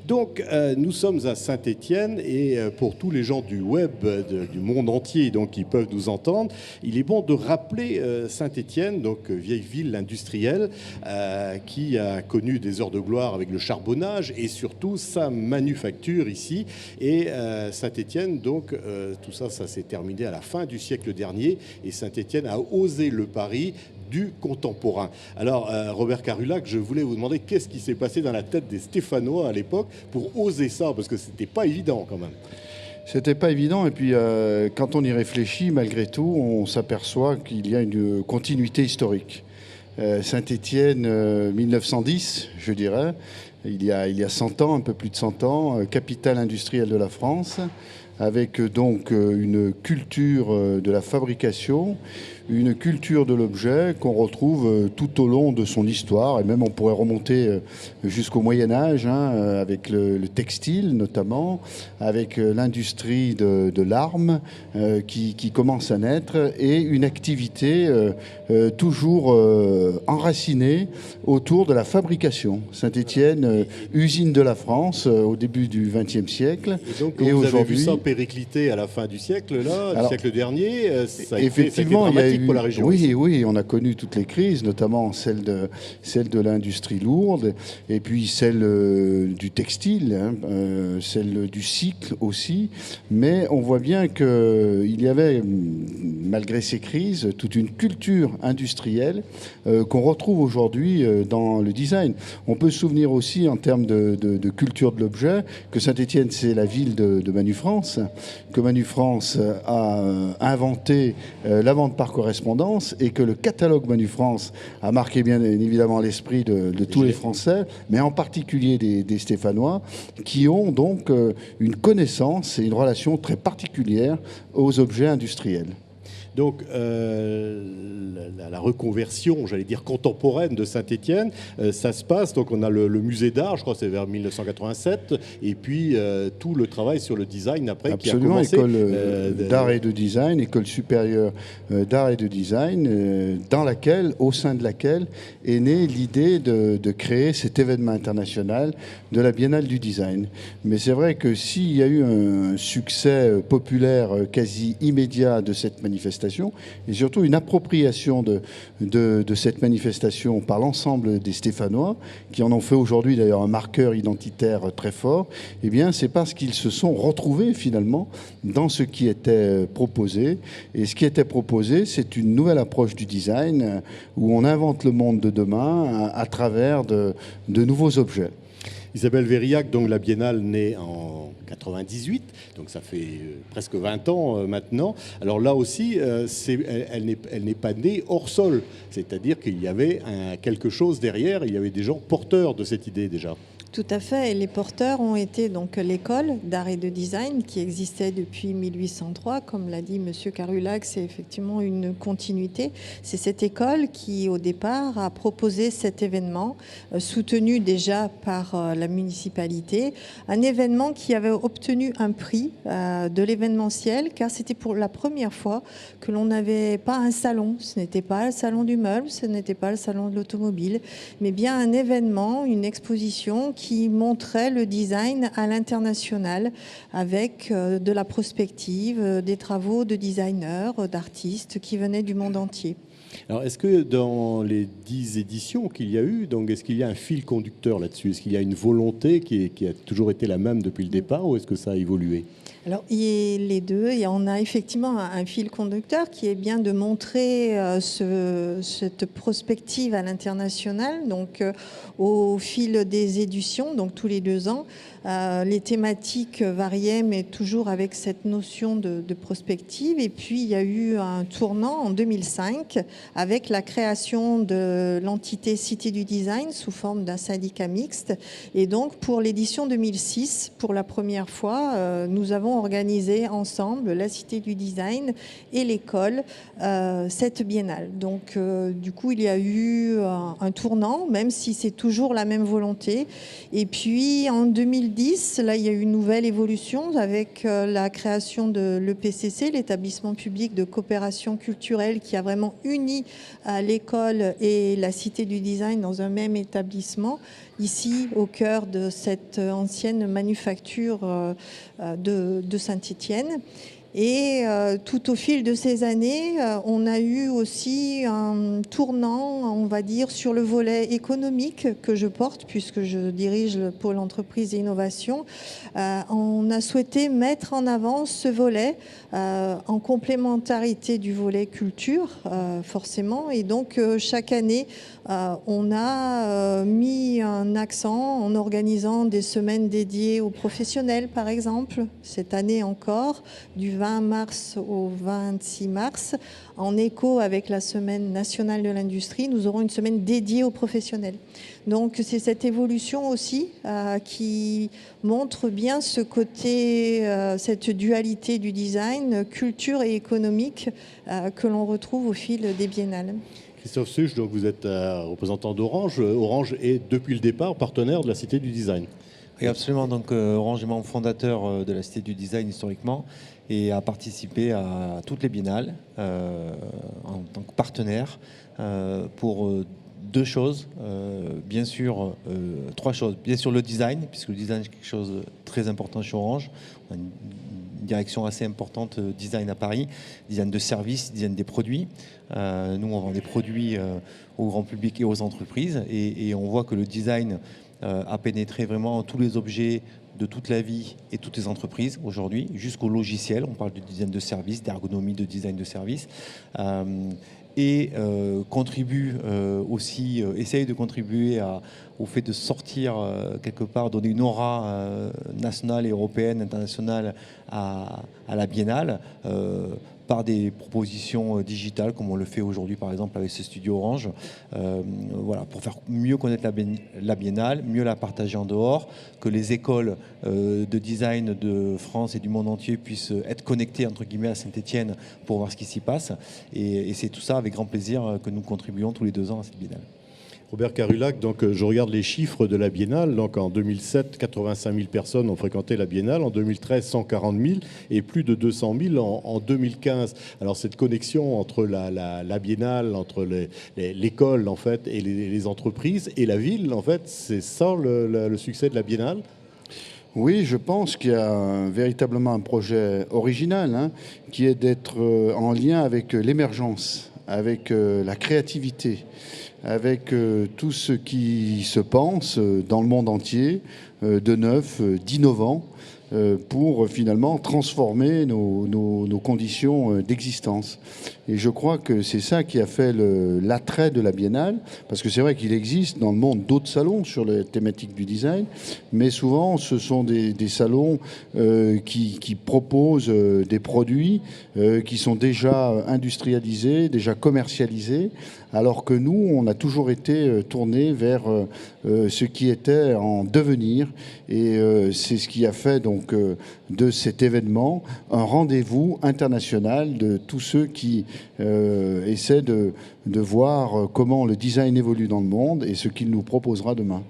Donc, nous sommes à Saint-Étienne et pour tous les gens du web, du monde entier, donc qui peuvent nous entendre, il est bon de rappeler Saint-Étienne, donc vieille ville industrielle, qui a connu des heures de gloire avec le charbonnage et surtout sa manufacture ici. Et Saint-Étienne, donc, tout ça, ça s'est terminé à la fin du siècle dernier et Saint-Étienne a osé le pari du contemporain. Alors, Robert Carulac, je voulais vous demander qu'est-ce qui s'est passé dans la tête des Stéphanois à l'époque pour oser ça, parce que c'était pas évident quand même. C'était pas évident, et puis quand on y réfléchit, malgré tout, on s'aperçoit qu'il y a une continuité historique. Saint-Étienne, 1910, je dirais, il y a 100 ans, un peu plus de 100 ans, capitale industrielle de la France, avec donc une culture de la fabrication, une culture de l'objet qu'on retrouve tout au long de son histoire, et même on pourrait remonter jusqu'au Moyen-Âge, avec le textile notamment, avec l'industrie de l'arme qui commence à naître, et une activité toujours enracinée autour de la fabrication. Saint-Étienne, usine de la France au début du XXe siècle. Et donc, quand vous avez vu ça péricliter à la fin du siècle, du siècle dernier, ça a été dramatique pour la région. Oui, on a connu toutes les crises, notamment celle de l'industrie lourde, et puis celle du textile, celle du cycle aussi. Mais on voit bien qu'il y avait, malgré ces crises, toute une culture industrielle qu'on retrouve aujourd'hui dans le design. On peut se souvenir aussi, en termes de culture de l'objet, que Saint-Étienne, c'est la ville de Manu France, que Manu France a inventé la vente par correspondance, et que le catalogue Manu France a marqué bien évidemment l'esprit de tous les Français, mais en particulier des Stéphanois, qui ont donc une connaissance et une relation très particulière aux objets industriels. Donc, la reconversion, j'allais dire contemporaine de Saint-Étienne, ça se passe. Donc, on a le musée d'art, je crois que c'est vers 1987, et puis tout le travail sur le design après. Absolument, qui a commencé. École d'art et de design, école supérieure d'art et de design, au sein de laquelle est née l'idée de créer cet événement international de la Biennale du design. Mais c'est vrai que s'il y a eu un succès populaire quasi immédiat de cette manifestation, et surtout une appropriation de cette manifestation par l'ensemble des Stéphanois, qui en ont fait aujourd'hui d'ailleurs un marqueur identitaire très fort, eh bien c'est parce qu'ils se sont retrouvés finalement dans ce qui était proposé. Et ce qui était proposé, c'est une nouvelle approche du design où on invente le monde de demain à travers de nouveaux objets. Isabelle Vérillac, donc la Biennale naît en 98, donc ça fait presque 20 ans maintenant. Alors là aussi, elle n'est pas née hors sol, c'est-à-dire qu'il y avait quelque chose derrière, il y avait des gens porteurs de cette idée déjà. Tout à fait. Et les porteurs ont été donc l'école d'art et de design qui existait depuis 1803. Comme l'a dit Monsieur Carulac, c'est effectivement une continuité. C'est cette école qui, au départ, a proposé cet événement, soutenu déjà par la municipalité. Un événement qui avait obtenu un prix de l'événementiel, car c'était pour la première fois que l'on n'avait pas un salon. Ce n'était pas le salon du meuble, ce n'était pas le salon de l'automobile, mais bien un événement, une exposition qui montrait le design à l'international avec de la prospective, des travaux de designers, d'artistes qui venaient du monde entier. Alors, est-ce que dans les 10 éditions qu'il y a eu, donc est-ce qu'il y a un fil conducteur là-dessus? Est-ce qu'il y a une volonté qui a toujours été la même depuis le départ, ou est-ce que ça a évolué? Alors, il y a les deux, et on a effectivement un fil conducteur qui est bien de montrer cette prospective à l'international, donc au fil des éditions, donc tous les 2 ans. Les thématiques variaient, mais toujours avec cette notion de prospective. Et puis, il y a eu un tournant en 2005 avec la création de l'entité Cité du Design sous forme d'un syndicat mixte. Et donc, pour l'édition 2006, pour la première fois, nous avons organisé ensemble, la Cité du Design et l'école, cette biennale. Donc, du coup, il y a eu un tournant, même si c'est toujours la même volonté. Et puis, en 2010, là, il y a eu une nouvelle évolution avec la création de l'EPCC, l'établissement public de coopération culturelle, qui a vraiment uni l'école et la Cité du Design dans un même établissement. ici au cœur de cette ancienne manufacture de Saint-Étienne. Et tout au fil de ces années, on a eu aussi un tournant, on va dire, sur le volet économique que je porte, puisque je dirige le pôle entreprise et innovation. On a souhaité mettre en avant ce volet en complémentarité du volet culture, forcément. Et donc, chaque année, on a mis un accent en organisant des semaines dédiées aux professionnels, par exemple, cette année encore, du 20 mars au 26 mars. En écho avec la Semaine nationale de l'industrie, nous aurons une semaine dédiée aux professionnels. Donc c'est cette évolution aussi qui montre bien ce côté, cette dualité du design, culture et économique que l'on retrouve au fil des biennales. Christophe Such, donc vous êtes représentant d'Orange. Orange est depuis le départ partenaire de la Cité du Design. Oui, absolument. Donc Orange est membre fondateur de la Cité du Design historiquement et a participé à toutes les biennales en tant que partenaire pour deux choses, bien sûr, trois choses. Bien sûr, le design, puisque le design est quelque chose de très important chez Orange. On a une direction assez importante design à Paris, design de services, design des produits. Nous, on vend des produits au grand public et aux entreprises, et on voit que le design a pénétré vraiment tous les objets de toute la vie et toutes les entreprises aujourd'hui, jusqu'au logiciel. On parle de design de service, d'ergonomie de design de service. Et contribue aussi, essaye de contribuer au fait de sortir quelque part, donner une aura nationale et européenne, internationale à la biennale par des propositions digitales comme on le fait aujourd'hui par exemple avec ce studio Orange, voilà, pour faire mieux connaître la biennale, mieux la partager en dehors, que les écoles de design de France et du monde entier puissent être connectées entre guillemets à Saint-Étienne pour voir ce qui s'y passe, et c'est tout ça avec grand plaisir que nous contribuons tous les 2 ans à cette biennale. Robert Carulac, donc je regarde les chiffres de la Biennale. Donc en 2007, 85 000 personnes ont fréquenté la Biennale. En 2013, 140 000 et plus de 200 000 en 2015. Alors cette connexion entre la Biennale, entre l'école en fait et les entreprises et la ville, en fait, c'est ça le succès de la Biennale? Oui, je pense qu'il y a véritablement un projet original qui est d'être en lien avec l'émergence, avec la créativité, avec tout ce qui se pense dans le monde entier, de neuf, d'innovant, pour finalement transformer nos conditions d'existence. Et je crois que c'est ça qui a fait l'attrait de la Biennale, parce que c'est vrai qu'il existe dans le monde d'autres salons sur les thématiques du design, mais souvent ce sont des salons qui proposent des produits qui sont déjà industrialisés, déjà commercialisés, alors que nous, on a toujours été tournés vers ce qui était en devenir, et c'est ce qui a fait donc de cet événement un rendez-vous international de tous ceux qui essaient de voir comment le design évolue dans le monde et ce qu'il nous proposera demain.